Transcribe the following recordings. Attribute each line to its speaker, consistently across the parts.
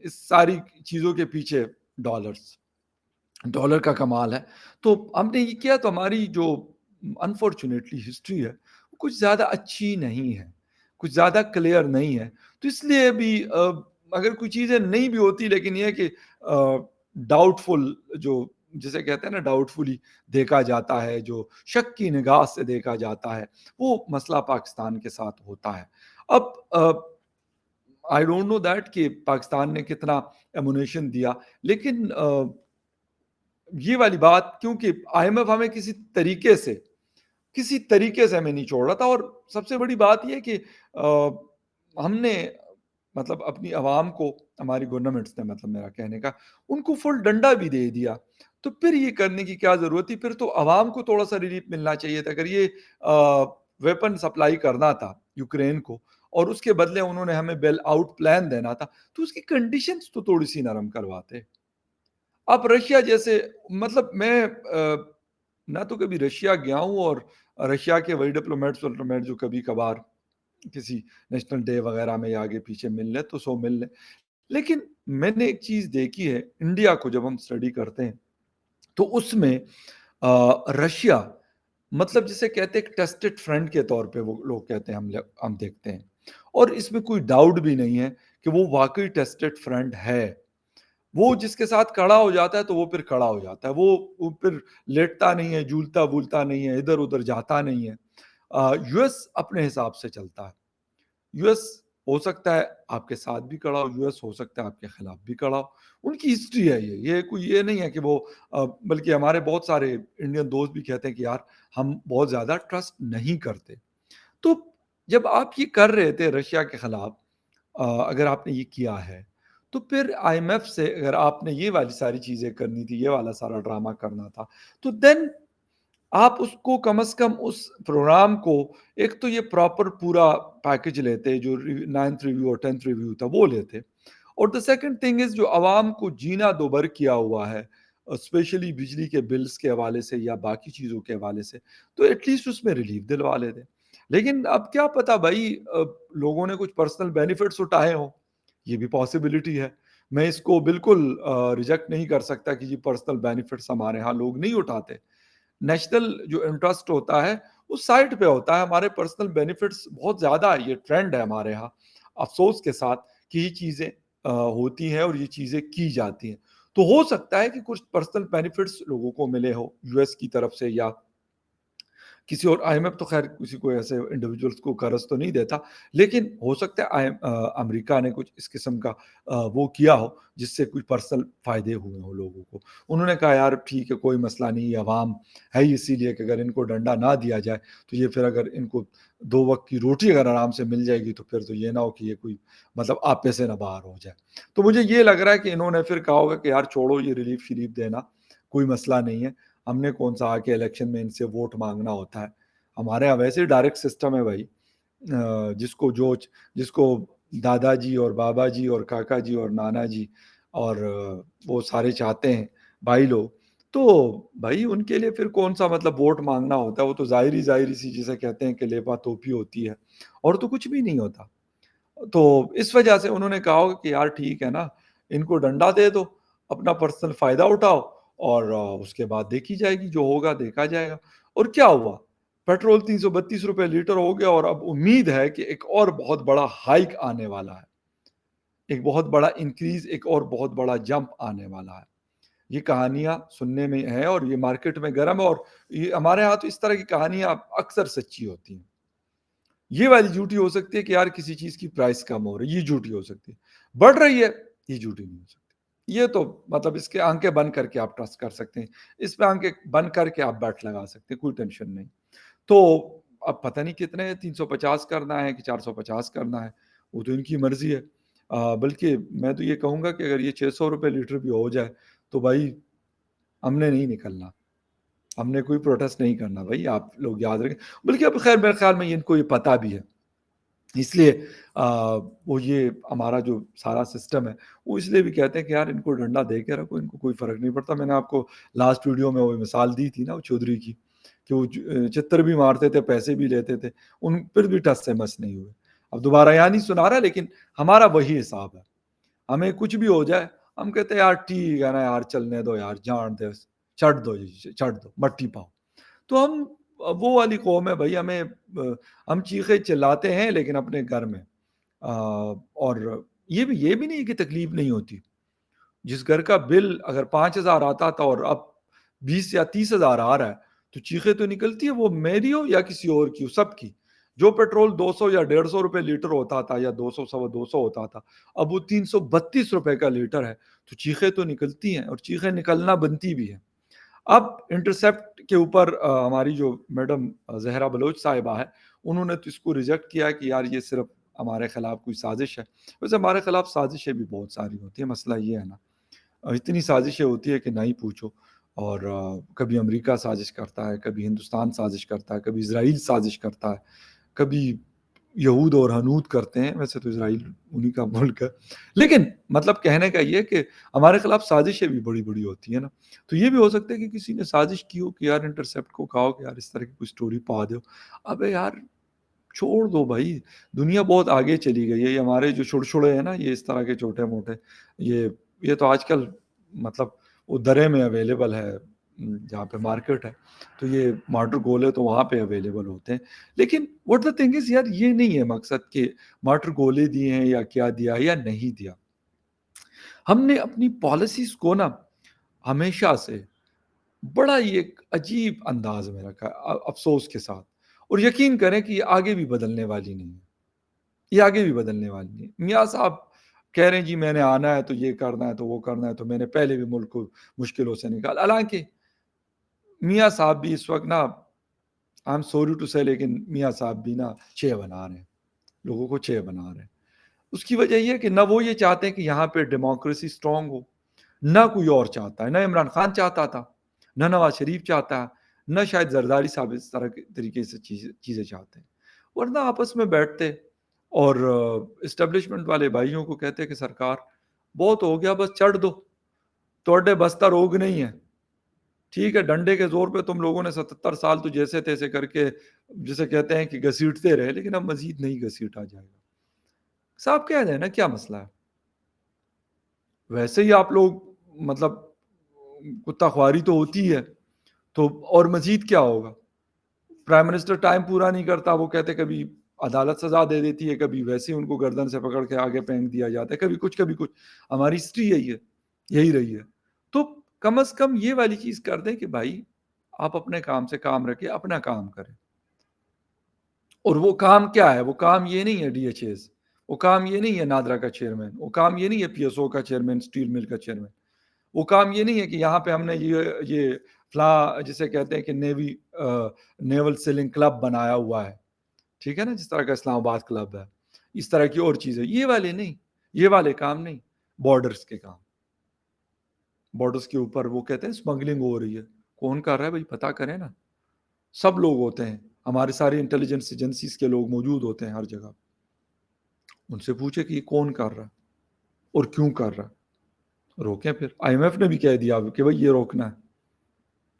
Speaker 1: اس ساری چیزوں کے پیچھے ڈالر کا کمال ہے. تو ہم نے یہ کیا تو ہماری جو انفارچونیٹلی ہسٹری ہے وہ کچھ زیادہ اچھی نہیں ہے، کچھ زیادہ کلیئر نہیں ہے. تو اس لیے بھی اگر کوئی چیزیں نہیں بھی ہوتی لیکن یہ ہے کہ ڈاؤٹ فل جو جسے کہتے ہیں نا ڈاؤٹ فلی دیکھا جاتا ہے، جو شک کی نگاہ سے دیکھا جاتا ہے، وہ مسئلہ پاکستان کے ساتھ ہوتا ہے. اب آئی ڈونٹ نو دیٹ کہ پاکستان نے کتنا ایمونیشن دیا، لیکن یہ والی بات کیونکہ آئی ایم ایف ہمیں کسی طریقے سے ہمیں نہیں چھوڑ رہا تھا. اور سب سے بڑی بات یہ کہ ہم نے مطلب اپنی عوام کو، ہماری گورنمنٹس نے، مطلب میرا کہنے کا، ان کو فل ڈنڈا بھی دے دیا. تو پھر یہ کرنے کی کیا ضرورت تھی؟ پھر تو عوام کو تھوڑا سا ریلیف ملنا چاہیے تھا. اگر یہ ویپن سپلائی کرنا تھا یوکرین کو اور اس کے بدلے انہوں نے ہمیں بیل آؤٹ پلان دینا تھا تو اس کی کنڈیشنز تو تھوڑی سی نرم کرواتے. اب رشیا جیسے، مطلب میں نہ تو کبھی رشیا گیا ہوں، اور رشیا کے وہی ڈپلومیٹ جو کبھی کبھار کسی نیشنل ڈے وغیرہ میں آگے پیچھے مل لے تو مل لے. لیکن میں نے ایک چیز دیکھی ہے، انڈیا کو جب ہم اسٹڈی کرتے ہیں تو اس میں رشیا مطلب جسے کہتے ہیں ٹیسٹڈ فرینڈ کے طور پہ وہ لوگ کہتے ہیں، ہم دیکھتے ہیں. اور اس میں کوئی ڈاؤٹ بھی نہیں ہے کہ وہ واقعی ٹیسٹڈ فرینڈ ہے. وہ جس کے ساتھ کھڑا ہو جاتا ہے تو وہ پھر کھڑا ہو جاتا ہے، وہ پھر لیٹتا نہیں ہے، جھولتا بولتا نہیں ہے، ادھر ادھر جاتا نہیں ہے. یو ایس اپنے حساب سے چلتا ہے. یو ایس ہو سکتا ہے آپ کے ساتھ بھی کھڑا ہو، یو ایس ہو سکتا ہے آپ کے خلاف بھی کھڑا ہو. ان کی ہسٹری ہے یہ کوئی یہ نہیں ہے کہ وہ بلکہ ہمارے بہت سارے انڈین دوست بھی کہتے ہیں کہ یار ہم بہت زیادہ ٹرسٹ نہیں کرتے. تو جب آپ یہ کر رہے تھے رشیا کے خلاف، اگر آپ نے یہ کیا ہے تو پھر آئی ایم ایف سے اگر آپ نے یہ والی ساری چیزیں کرنی تھی، یہ والا سارا ڈرامہ کرنا تھا، تو دین آپ اس کو کم از کم اس پروگرام کو ایک تو یہ پراپر پورا پیکج لیتے جو 9th ریویو اور 10th ریویو تھا وہ لیتے. اور دا سیکنڈ تھنگ از جو عوام کو جینا دوبر کیا ہوا ہے اسپیشلی بجلی کے بلز کے حوالے سے یا باقی چیزوں کے حوالے سے، تو ایٹ لیسٹ اس میں ریلیف دلوا لیتے. لیکن اب کیا پتا بھائی لوگوں نے کچھ پرسنل بینیفٹس اٹھائے ہوں، یہ بھی پاسبلٹی ہے. میں اس کو بالکل ریجیکٹ نہیں کر سکتا کہ یہ پرسنل بینیفٹس ہمارے ہاں لوگ نہیں اٹھاتے. نیشنل جو انٹرسٹ ہوتا ہے اس سائٹ پہ ہوتا ہے. ہمارے پرسنل بینیفٹس بہت زیادہ، یہ ٹرینڈ ہے ہمارے ہاں افسوس کے ساتھ کہ یہ چیزیں ہوتی ہیں اور یہ چیزیں کی جاتی ہیں. تو ہو سکتا ہے کہ کچھ پرسنل بینیفٹس لوگوں کو ملے ہو یو ایس کی طرف سے یا کسی اور. آئی ایم ایف تو خیر کسی کو ایسے انڈیویجولس کو قرض تو نہیں دیتا، لیکن ہو سکتا ہے امریکہ نے کچھ اس قسم کا وہ کیا ہو جس سے کوئی پرسنل فائدے ہوئے ہوں لوگوں کو. انہوں نے کہا یار ٹھیک ہے کوئی مسئلہ نہیں، یہ عوام ہے اسی لیے کہ اگر ان کو ڈنڈا نہ دیا جائے تو یہ پھر اگر ان کو 2 وقت کی روٹی اگر آرام سے مل جائے گی تو پھر تو یہ نہ ہو کہ یہ کوئی مطلب آپے سے نہ باہر ہو جائے. تو مجھے یہ لگ رہا ہے کہ انہوں نے پھر کہا ہوگا کہ یار چھوڑو یہ ریلیف شریف دینا کوئی مسئلہ نہیں ہے، ہم نے کون سا آ کے الیکشن میں ان سے ووٹ مانگنا ہوتا ہے. ہمارے یہاں ویسے ہی ڈائریکٹ سسٹم ہے بھائی، جس کو دادا جی اور بابا جی اور کاکا جی اور نانا جی اور وہ سارے چاہتے ہیں بھائی لوگ، تو بھائی ان کے لیے پھر کون سا مطلب ووٹ مانگنا ہوتا ہے. وہ تو ظاہری سی جسے کہتے ہیں کہ لیپا توپی ہوتی ہے اور تو کچھ بھی نہیں ہوتا. تو اس وجہ سے انہوں نے کہا ہوگا کہ یار ٹھیک ہے نا، ان کو ڈنڈا دے دو، اپنا پرسنل فائدہ اٹھاؤ اور اس کے بعد دیکھی جائے گی، جو ہوگا دیکھا جائے گا. اور کیا ہوا؟ پیٹرول 332 روپے لیٹر ہو گیا اور اب امید ہے کہ ایک اور بہت بڑا ہائیک آنے والا ہے، ایک بہت بڑا انکریز، ایک اور بہت بڑا جمپ آنے والا ہے. یہ کہانیاں سننے میں ہیں اور یہ مارکیٹ میں گرم ہے، اور یہ ہمارے ہاں تو اس طرح کی کہانیاں اکثر سچی ہوتی ہیں. یہ والی جھوٹی ہو سکتی ہے کہ یار کسی چیز کی پرائس کم ہو رہی ہے، یہ جھوٹی ہو سکتی ہے. بڑھ رہی ہے، یہ جھوٹی نہیں ہو سکتی. یہ تو مطلب اس کے آنکھیں بند کر کے آپ ٹرسٹ کر سکتے ہیں، اس پہ آنکھیں بند کر کے آپ بیٹ لگا سکتے ہیں، کوئی ٹینشن نہیں. تو اب پتہ نہیں کتنے 350 کرنا ہے کہ 450 کرنا ہے، وہ تو ان کی مرضی ہے. بلکہ میں تو یہ کہوں گا کہ اگر یہ 600 روپے لیٹر بھی ہو جائے تو بھائی ہم نے نہیں نکلنا، ہم نے کوئی پروٹیسٹ نہیں کرنا بھائی، آپ لوگ یاد رکھیں. بلکہ اب خیر میرے خیال میں ان کو یہ پتہ بھی ہے، اس لیے وہ یہ ہمارا جو سارا سسٹم ہے وہ اس لیے بھی کہتے ہیں کہ یار ان کو ڈنڈا دے کے رکھو، ان کو کوئی فرق نہیں پڑتا. میں نے آپ کو لاسٹ ویڈیو میں وہ مثال دی تھی نا وہ چودھری کی، کہ وہ چتر بھی مارتے تھے، پیسے بھی لیتے تھے، ان پھر بھی ٹس سے مس نہیں ہوئے. اب دوبارہ یہاں نہیں سنا رہا، لیکن ہمارا وہی حساب ہے. ہمیں کچھ بھی ہو جائے ہم کہتے ہیں یار ٹھیک ہے نا یار چلنے دو یار جان دے چھٹ دو جی چھٹ دو مٹی پاؤ. تو ہم وہ والی قوم ہے بھائی ہمیں ہم چیخے چلاتے ہیں لیکن اپنے گھر میں اور یہ بھی نہیں کہ تکلیف نہیں ہوتی. جس گھر کا بل اگر 5,000 آتا تھا اور اب 20 یا 30,000 آ رہا ہے تو چیخیں تو نکلتی ہے, وہ میری ہو یا کسی اور کی ہو, سب کی. جو پیٹرول 200 یا 150 روپے لیٹر ہوتا تھا یا 200 سوا 200 ہوتا تھا اب وہ 332 روپے کا لیٹر ہے, تو چیخیں تو نکلتی ہیں اور چیخیں نکلنا بنتی بھی ہیں. اب انٹرسیپٹ کے اوپر ہماری جو میڈم زہرا بلوچ صاحبہ ہے انہوں نے تو اس کو ریجیکٹ کیا کہ یار یہ صرف ہمارے خلاف کوئی سازش ہے. ویسے ہمارے خلاف سازشیں بھی بہت ساری ہوتی ہیں, مسئلہ یہ ہے نا اتنی سازشیں ہوتی ہے کہ نہ ہی پوچھو. اور کبھی امریکہ سازش کرتا ہے, کبھی ہندوستان سازش کرتا ہے, کبھی اسرائیل سازش کرتا ہے, کبھی یہود اور ہنود کرتے ہیں. ویسے تو اسرائیل انہی کا ملک ہے, لیکن مطلب کہنے کا یہ کہ ہمارے خلاف سازشیں بھی بڑی بڑی ہوتی ہیں نا. تو یہ بھی ہو سکتا ہے کہ کسی نے سازش کی ہو کہ یار انٹرسیپٹ کو کہا ہو کہ یار اس طرح کی کوئی سٹوری پا دو. ابے یار چھوڑ دو بھائی, دنیا بہت آگے چلی گئی ہے. یہ ہمارے جو چھڑچھڑے ہیں نا یہ اس طرح کے چھوٹے موٹے یہ تو آج کل مطلب وہ درے میں اویلیبل ہے جہاں پہ مارکیٹ ہے, تو یہ مارٹر گولے تو وہاں پہ اویلیبل ہوتے ہیں. لیکن واٹ دا تھنگ از یار یہ نہیں ہے مقصد کہ مارٹر گولے دیے ہیں یا کیا دیا یا نہیں دیا. ہم نے اپنی پالیسیز کو نا ہمیشہ سے بڑا ہی ایک عجیب انداز میں رکھا افسوس کے ساتھ, اور یقین کریں کہ یہ آگے بھی بدلنے والی نہیں ہے. یہ آگے بھی بدلنے والی نہیں. میاں صاحب کہہ رہے ہیں جی میں نے آنا ہے تو یہ کرنا ہے تو وہ کرنا ہے, تو میں نے پہلے بھی ملک کو مشکلوں سے نکالا. حالانکہ میاں صاحب بھی اس وقت نا آئی ایم سوری ٹو سے لیکن میاں صاحب بھی نا چھ بنا رہے ہیں, لوگوں کو چھ بنا رہے ہیں. اس کی وجہ یہ ہے کہ نہ وہ یہ چاہتے ہیں کہ یہاں پہ ڈیموکریسی سٹرونگ ہو, نہ کوئی اور چاہتا ہے. نہ عمران خان چاہتا تھا, نہ نواز شریف چاہتا ہے, نہ شاید زرداری صاحب اس طرح کے طریقے سے چیزیں چاہتے ہیں. ورنہ آپس میں بیٹھتے اور اسٹیبلشمنٹ والے بھائیوں کو کہتے کہ سرکار بہت ہو گیا, بس چڑھ دو, توڑے بستہ روگ نہیں ہے, ٹھیک ہے ڈنڈے کے زور پہ تم لوگوں نے 77 سال تو جیسے تیسے کر کے جسے کہتے ہیں کہ گھسیٹتے رہے, لیکن اب مزید نہیں گھسیٹا جائے گا. صاحب کہہ دیں نا کیا مسئلہ ہے. ویسے ہی آپ لوگ مطلب کتا خواری تو ہوتی ہے, تو اور مزید کیا ہوگا. پرائم منسٹر ٹائم پورا نہیں کرتا, وہ کہتے کبھی عدالت سزا دے دیتی ہے, کبھی ویسے ان کو گردن سے پکڑ کے آگے پھینک دیا جاتا ہے, کبھی کچھ. ہماری ہسٹری یہی رہی ہے. تو کم از کم یہ والی چیز کر دیں کہ بھائی آپ اپنے کام سے کام رکھیں, اپنا کام کریں. اور وہ کام کیا ہے, وہ کام یہ نہیں ہے ڈی ایچ ایز, وہ کام یہ نہیں ہے نادرا کا چیئرمین, وہ کام یہ نہیں ہے پی ایس او کا چیئرمین, اسٹیل مل کا چیئرمین, وہ کام یہ نہیں ہے کہ یہاں پہ ہم نے یہ فلاں جسے کہتے ہیں کہ نیول سیلنگ کلب بنایا ہوا ہے, ٹھیک ہے نا, جس طرح کا اسلام آباد کلب ہے, اس طرح کی اور چیزیں. یہ والے نہیں, یہ والے کام نہیں. بارڈرز کے کام, بارڈرز کے اوپر وہ کہتے ہیں اسمگلنگ ہو رہی ہے, کون کر رہا ہے بھائی پتہ کریں نا. سب لوگ ہوتے ہیں, ہمارے ساری انٹیلیجنس ایجنسیز کے لوگ موجود ہوتے ہیں ہر جگہ. ان سے پوچھے کہ یہ کون کر رہا ہے اور کیوں کر رہا ہے, روکیں. پھر آئی ایم ایف نے بھی کہہ دیا کہ بھائی یہ روکنا ہے.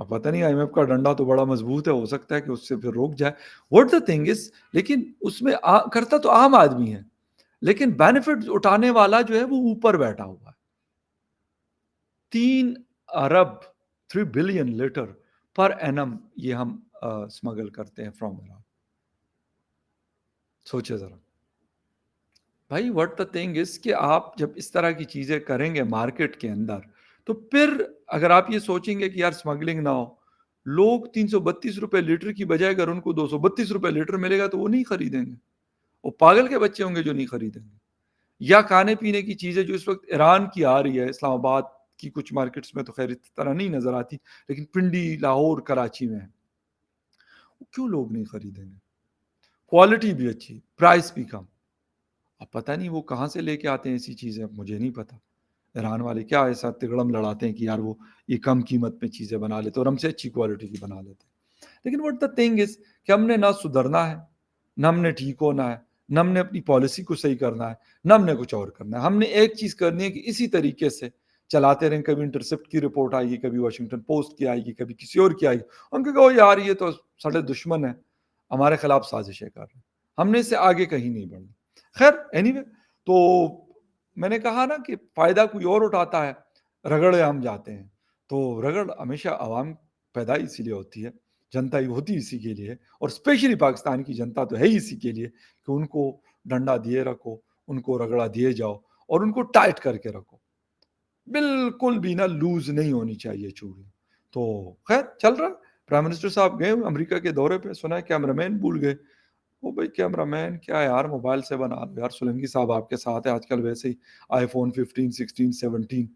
Speaker 1: اب پتہ نہیں آئی ایم ایف کا ڈنڈا تو بڑا مضبوط ہے, ہو سکتا ہے کہ اس سے پھر روک جائے. واٹ دا تھنگ از, لیکن اس میں کرتا تو عام آدمی ہے, لیکن بینیفٹ اٹھانے والا جو ہے وہ اوپر بیٹھا ہوا ہے. 3 ارب 3 بلین لیٹر پر اینم یہ ہم اسمگل کرتے ہیں فرام ایران. سوچے ذرا بھائی, واٹ دا تھنگ از کہ آپ جب اس طرح کی چیزیں کریں گے مارکیٹ کے اندر, تو پھر اگر آپ یہ سوچیں گے کہ یار اسمگلنگ نہ ہو, لوگ 332 روپے لیٹر کی بجائے اگر ان کو 232 روپے لیٹر ملے گا تو وہ نہیں خریدیں گے. وہ پاگل کے بچے ہوں گے جو نہیں خریدیں گے. یا کھانے پینے کی چیزیں جو اس وقت ایران کی آ رہی ہے, اسلام آباد کی کچھ مارکیٹس میں تو خیر اس طرح نہیں نظر آتی, لیکن پنڈی, لاہور, کراچی میں ہے, کیوں لوگ نہیں خریدیں گے. کوالٹی بھی اچھی, پرائس بھی کم. اب پتہ نہیں وہ کہاں سے لے کے آتے ہیں ایسی چیزیں, مجھے نہیں پتا. ایران والے کیا ایسا تگڑم لڑاتے ہیں کہ یار وہ یہ کم قیمت میں چیزیں بنا لیتے اور ہم سے اچھی کوالٹی کی بنا لیتے. لیکن واٹ دا تھنگ از کہ ہم نے نہ سدھرنا ہے, نہ ہم نے ٹھیک ہونا ہے, نہ ہم نے اپنی پالیسی کو صحیح کرنا ہے, نہ ہم نے کچھ اور کرنا ہے. ہم نے ایک چیز کرنی ہے کہ اسی طریقے سے چلاتے رہیں. کبھی انٹرسیپٹ کی رپورٹ آئے گی, کبھی واشنگٹن پوسٹ کی آئے گی, کبھی کسی اور کی آئے گی. ان کو کہو یار یہ تو سارے دشمن ہیں, ہمارے خلاف سازشیں کر رہے ہیں, ہم نے اس سے آگے کہیں نہیں بڑھنا. خیر اینی وے, تو میں نے کہا نا کہ فائدہ کوئی اور اٹھاتا ہے، رگڑے ہم جاتے ہیں، تو رگڑ ہمیشہ عوام پیدا اسی لیے ہوتی ہے، جنتا ہی ہوتی اسی کے لیے، اور اسپیشلی پاکستان کی جنتا تو ہے ہی اسی کے لیے کہ ان کو ڈنڈا دیے رکھو، ان کو رگڑا دیے جاؤ اور ان کو ٹائٹ کر کے رکھو، بالکل بھی نہ لوز نہیں ہونی چاہیے چوڑی. تو خیر چل رہا. پرائم منسٹر صاحب گئے امریکہ کے دورے پہ، سنا ہے کیمرہ مین بھول گئے. وہ بھائی کیمرہ مین کیا یار، موبائل سے بنا لو یار. سولنگی صاحب آپ کے ساتھ ہے آج کل ویسے ہی، آئی فون 15 16 17.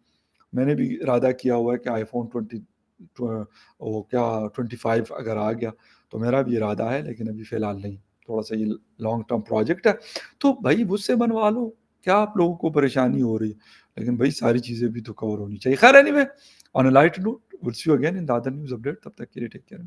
Speaker 1: میں نے بھی ارادہ کیا ہوا ہے کہ آئی فون 25 اگر آ گیا تو میرا بھی ارادہ ہے، لیکن ابھی فی الحال نہیں، تھوڑا سا یہ لانگ ٹرم پروجیکٹ ہے. تو بھائی مجھ سے بنوا لو، کیا آپ لوگوں کو پریشانی ہو رہی ہے؟ لیکن بھائی ساری چیزیں بھی تو کور ہونی چاہیے. خیر anyway, on a light note, will see you again in the other news update. تب تک کے لیے ٹیک کیئر.